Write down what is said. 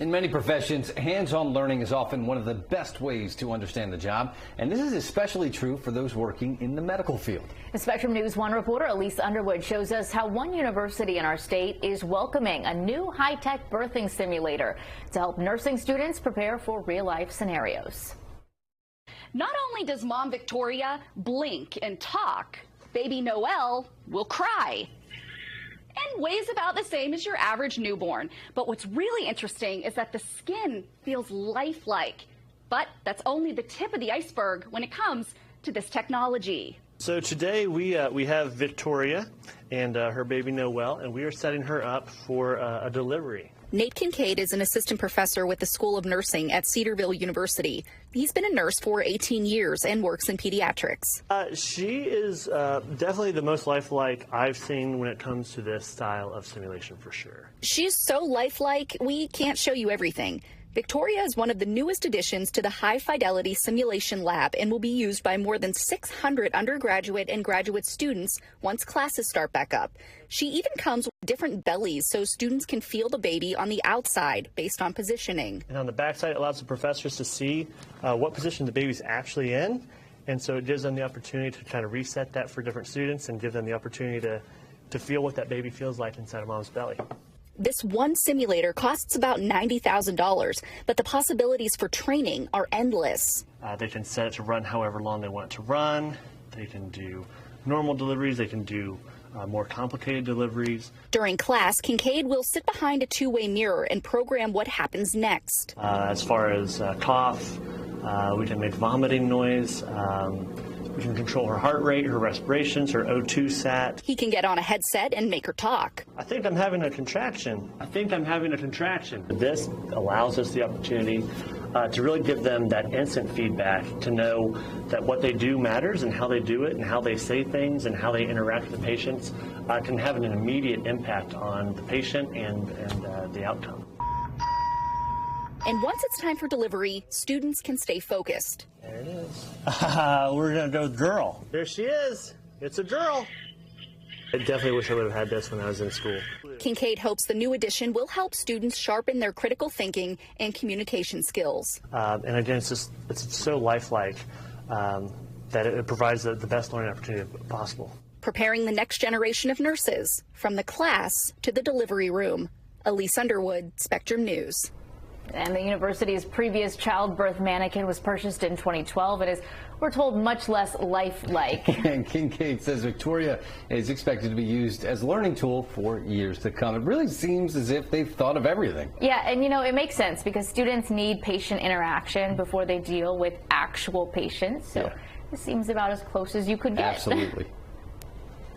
In many professions, hands-on learning is often one of the best ways to understand the job, and this is especially true for those working in the medical field. Spectrum News 1 reporter Alese Underwood shows us how one university in our state is welcoming a new high-tech birthing simulator to help nursing students prepare for real-life scenarios. Not only does Mom Victoria blink and talk, baby Noelle will cry. And weighs about the same as your average newborn. But what's really interesting is that the skin feels lifelike. But that's only the tip of the iceberg when it comes to this technology. So today we have Victoria and her baby Noelle, and we are setting her up for a delivery. Nate Kincaid is an assistant professor with the School of Nursing at Cedarville University. He's been a nurse for 18 years and works in pediatrics. She is definitely the most lifelike I've seen when it comes to this style of simulation, for sure. She's so lifelike, we can't show you everything. Victoria is one of the newest additions to the high-fidelity simulation lab and will be used by more than 600 undergraduate and graduate students once classes start back up. She even comes with different bellies so students can feel the baby on the outside based on positioning. And on the backside, it allows the professors to see what position the baby's actually in, and so it gives them the opportunity to kind of reset that for different students and give them the opportunity to feel what that baby feels like inside of mom's belly. This one simulator costs about $90,000, but the possibilities for training are endless. They can set it to run however long they want it to run. They can do normal deliveries. They can do more complicated deliveries. During class, Kincaid will sit behind a two-way mirror and program what happens next. As far as cough, we can make vomiting noise. We can control her heart rate, her respirations, her O2 sat. He can get on a headset and make her talk. I think I'm having a contraction. I think I'm having a contraction. This allows us the opportunity to really give them that instant feedback, to know that what they do matters and how they do it and how they say things and how they interact with the patients can have an immediate impact on the patient and the outcome. And once it's time for delivery, students can stay focused. There it is. We're going to go with girl. There she is. It's a girl. I definitely wish I would have had this when I was in school. Kincaid hopes the new addition will help students sharpen their critical thinking and communication skills. And again, it's so lifelike that it provides the best learning opportunity possible. Preparing the next generation of nurses from the class to the delivery room. Alese Underwood, Spectrum News. And the university's previous childbirth mannequin was purchased in 2012 and is, we're told, much less lifelike. And Kincaid says Victoria is expected to be used as a learning tool for years to come. It really seems as if they've thought of everything. Yeah, and it makes sense because students need patient interaction before they deal with actual patients. So This seems about as close as you could get. Absolutely.